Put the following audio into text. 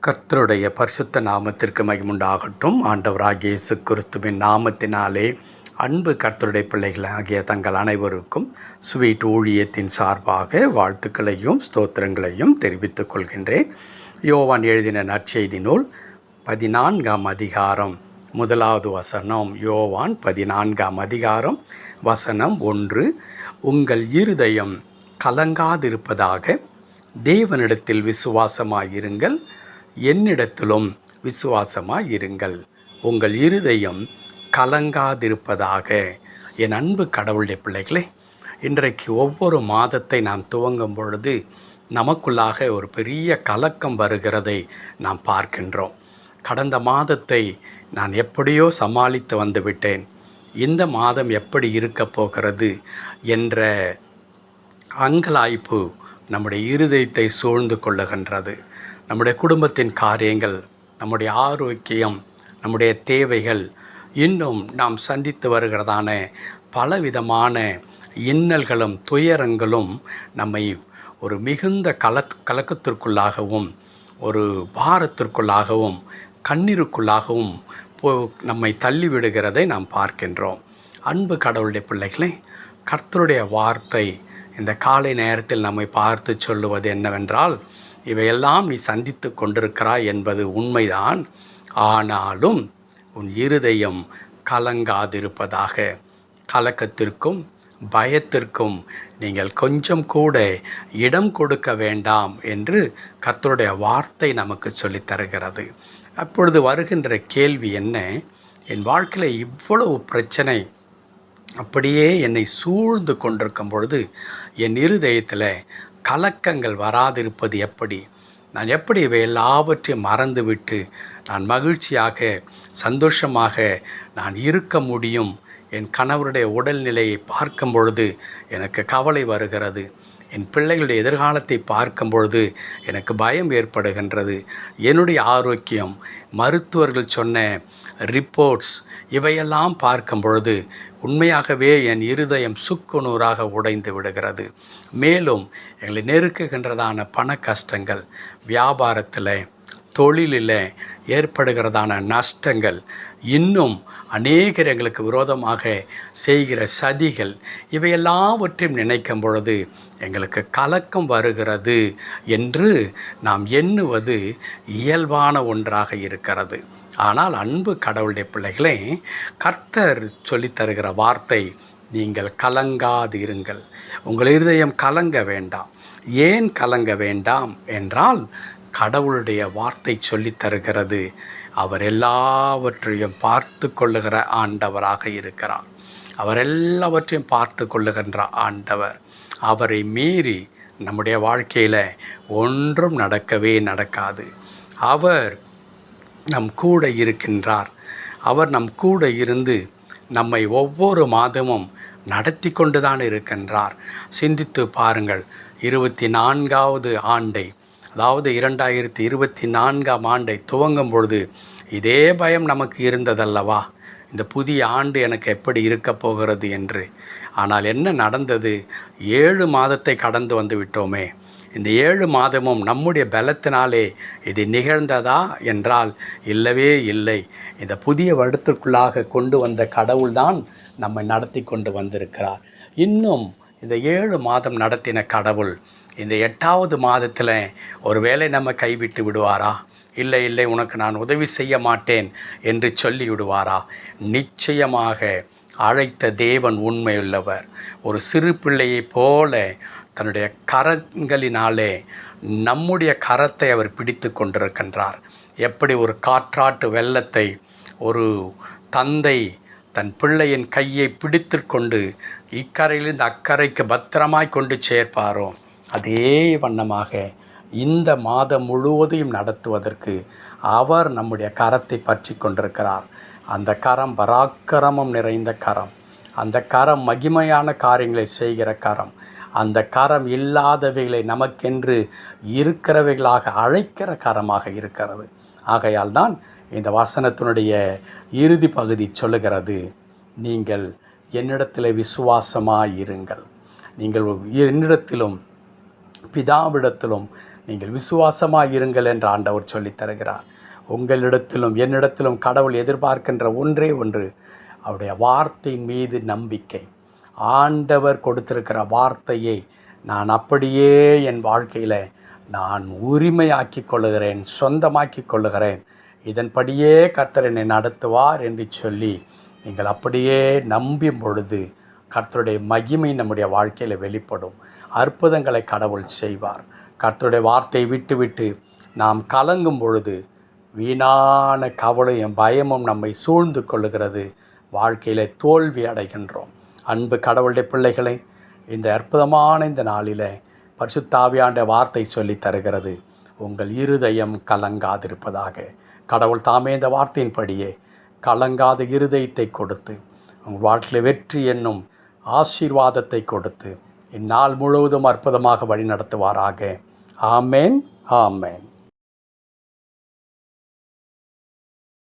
கர்த்தருடைய பரிசுத்த நாமத்திற்கு மகிமுண்டாகட்டும். ஆண்டவராகிய இயேசு கிறிஸ்துவின் நாமத்தினாலே அன்பு கர்த்தருடைய பிள்ளைகளாகிய தங்கள் அனைவருக்கும் ஸ்வீட் ஊழியத்தின் சார்பாக வாழ்த்துக்களையும் ஸ்தோத்திரங்களையும் தெரிவித்துக் கொள்கின்றேன். யோவான் எழுதின நற்செய்தி நூல் 14ஆம் அதிகாரம் 1வது வசனம். யோவான் 14ஆம் அதிகாரம் வசனம் 1. உங்கள் இருதயம் கலங்காதிருப்பதாக, தேவனிடத்தில் விசுவாசமாயிருங்கள், என்னிடத்திலும் விசுவாசமாயிருங்கள். உங்கள் இருதயம் கலங்காதிருப்பதாக. என் அன்பு கடவுளுடைய பிள்ளைகளே, இன்றைக்கு ஒவ்வொரு மாதத்தை நாம் துவங்கும் பொழுது நமக்குள்ளாக ஒரு பெரிய கலக்கம் வருகிறதை நாம் பார்க்கின்றோம். கடந்த மாதத்தை நான் எப்படியோ சமாளித்து வந்துவிட்டேன், இந்த மாதம் எப்படி இருக்கப் போகிறது என்ற அங்கலாய்ப்பு நம்முடைய இருதயத்தை சூழ்ந்து கொள்ளுகின்றது. நம்முடைய குடும்பத்தின் காரியங்கள், நம்முடைய ஆரோக்கியம், நம்முடைய தேவைகள், இன்னும் நாம் சந்தித்து வருகிறதான பலவிதமான இன்னல்களும் துயரங்களும் நம்மை ஒரு மிகுந்த கலக்கத்திற்குள்ளாகவும் ஒரு பாரத்திற்குள்ளாகவும் கண்ணீருக்குள்ளாகவும் நம்மை தள்ளிவிடுகிறதை நாம் பார்க்கின்றோம். அன்பு கடவுளுடைய பிள்ளைகளே, கர்த்தருடைய வார்த்தை இந்த காலை நேரத்தில் நம்மை பார்த்து சொல்லுவது என்னவென்றால், இவையெல்லாம் நீ சந்தித்து கொண்டிருக்கிறாய் என்பது உண்மைதான், ஆனாலும் உன் இருதயம் கலங்காதிருப்பதாக. கலக்கத்திற்கும் பயத்திற்கும் நீங்கள் கொஞ்சம் கூட இடம் கொடுக்க வேண்டாம் என்று கர்த்தருடைய வார்த்தை நமக்கு சொல்லித் தருகிறது. அப்பொழுது வருகின்ற கேள்வி என்ன? என் வாழ்க்கையில் இவ்வளவு பிரச்சனை அப்படியே என்னை சூழ்ந்து கொண்டிருக்கும் பொழுது என் இருதயத்தில் கலக்கங்கள் வராதிருப்பது எப்படி? நான் எப்படி இவை எல்லாவற்றையும் மறந்துவிட்டு நான் மகிழ்ச்சியாக சந்தோஷமாக நான் இருக்க முடியும்? என் கணவருடைய உடல்நிலையை பார்க்கும் பொழுது எனக்கு கவலை வருகிறது. என் பிள்ளைகளுடைய எதிர்காலத்தை பார்க்கும் பொழுது எனக்கு பயம் ஏற்படுகின்றது. என்னுடைய ஆரோக்கியம், மருத்துவர்கள் சொன்ன ரிப்போர்ட்ஸ், இவையெல்லாம் பார்க்கும் பொழுது உண்மையாகவே என் இருதயம் சுக்குநூறாக உடைந்து விடுகிறது. மேலும் எங்களை நெருக்குகின்றதான பண கஷ்டங்கள், வியாபாரத்தில், தொழிலில் ஏற்படுகிறதான நஷ்டங்கள், இன்னும் அநேகர் எங்களுக்கு விரோதமாக செய்கிற சதிகள், இவையெல்லாவற்றையும் நினைக்கும் பொழுது எங்களுக்கு கலக்கம் வருகிறது என்று நாம் எண்ணுவது இயல்பான ஒன்றாக இருக்கிறது. ஆனால் அன்பு கடவுளுடைய பிள்ளைகளே, கர்த்தர் சொல்லித்தருகிற வார்த்தை, நீங்கள் கலங்காதிருங்கள். உங்கள் இருதயம் கலங்க வேண்டாம். ஏன் கலங்க வேண்டாம் என்றால், கடவுளுடைய வார்த்தை சொல்லித் தருகிறது, அவர் எல்லாவற்றையும் பார்த்து கொள்ளுகிற ஆண்டவராக இருக்கிறார். அவர் எல்லாவற்றையும் பார்த்து கொள்ளுகின்ற ஆண்டவர். அவரை மீறி நம்முடைய வாழ்க்கையில் ஒன்றும் நடக்கவே நடக்காது. அவர் நம் கூட இருக்கின்றார். அவர் நம் கூட இருந்து நம்மை ஒவ்வொரு மாதமும் நடத்தி கொண்டுதான் இருக்கின்றார். சிந்தித்து பாருங்கள், 24வது ஆண்டை, அதாவது 2024ஆம் ஆண்டை துவங்கும் பொழுது இதே பயம் நமக்கு இருந்ததல்லவா? இந்த புதிய ஆண்டு எனக்கு எப்படி இருக்க போகிறது என்று. ஆனால் என்ன நடந்தது? 7 மாதத்தை கடந்து வந்து விட்டோமே. இந்த 7 மாதமும் நம்முடைய பலத்தினாலே இது நிகழ்ந்ததா என்றால் இல்லவே இல்லை. இந்த புதிய வருடத்திற்குள்ளாக கொண்டு வந்த கடவுள்தான் நம்மை நடத்தி கொண்டு வந்திருக்கிறார். இன்னும் இந்த 7 மாதம் நடத்தின கடவுள் இந்த 8வது மாதத்தில் ஒருவேளை நம்ம கைவிட்டு விடுவாரா? இல்லை, உனக்கு நான் உதவி செய்ய மாட்டேன் என்று சொல்லி விடுவாரா? நிச்சயமாக அழைத்த தேவன் உண்மையுள்ளவர். ஒரு சிறு பிள்ளையைப் போல தன்னுடைய கரங்களினாலே நம்முடைய கரத்தை அவர் பிடித்து கொண்டிருக்கின்றார். எப்படி ஒரு காற்றாட்டு வெள்ளத்தை ஒரு தந்தை தன் பிள்ளையின் கையை பிடித்து கொண்டு இக்கரையிலிருந்து அக்கறைக்கு பத்திரமாய் கொண்டு சேர்ப்பாரோ, அதே வண்ணமாக இந்த மாதம் முழுவதையும் நடத்துவதற்கு அவர் நம்முடைய கரத்தை பற்றி கொண்டிருக்கிறார். அந்த கரம் பராக்கிரமம் நிறைந்த கரம். அந்த கரம் மகிமையான காரியங்களை செய்கிற கரம். அந்த கரம் இல்லாதவைகளை நமக்கென்று இருக்கிறவைகளாக அழைக்கிற கரமாக இருக்கிறது. ஆகையால் தான் இந்த வசனத்தினுடைய இறுதி பகுதி சொல்லுகிறது, நீங்கள் என்னிடத்தில் விசுவாசமாயிருங்கள். நீங்கள் என்னிடத்திலும் பிதாவிடத்திலும் நீங்கள் விசுவாசமாக இருங்கள் என்று ஆண்டவர் சொல்லித் தருகிறார். உங்களிடத்திலும் என்னிடத்திலும் கடவுள் எதிர்பார்க்கின்ற ஒன்றே ஒன்று, அவருடைய வார்த்தையின் மீது நம்பிக்கை. ஆண்டவர் கொடுத்திருக்கிற வார்த்தையை நான் அப்படியே என் வாழ்க்கையில் நான் உரிமையாக்கி கொள்ளுகிறேன், சொந்தமாக்கி கொள்ளுகிறேன், இதன்படியே கர்த்தர் என்னை நடத்துவார் என்று சொல்லி நீங்கள் அப்படியே நம்பும் பொழுது கர்த்தருடைய மகிமை நம்முடைய வாழ்க்கையில் வெளிப்படும். அற்புதங்களை கடவுள் செய்வார். கர்த்தருடைய வார்த்தையை விட்டு நாம் கலங்கும் பொழுது வீணான கவலையும் பயமும் நம்மை சூழ்ந்து கொள்ளுகிறது. வாழ்க்கையில் தோல்வி அடைகின்றோம். அன்பு கடவுளுடைய பிள்ளைகளை, இந்த அற்புதமான இந்த நாளில் பரிசுத்த ஆவியானவருடைய வார்த்தை சொல்லி தருகிறது, உங்கள் இருதயம் கலங்காதிருப்பதாக. கடவுள் தாமே இந்த வார்த்தையின்படியே கலங்காத இருதயத்தை கொடுத்து உங்கள் வாழ்க்கையில் வெற்றி என்னும் ஆசீர்வாதத்தை கொடுத்து இந்நாள் முழுவதும் அற்புதமாக வழி நடத்துவாராக. ஆமேன், ஆமேன்.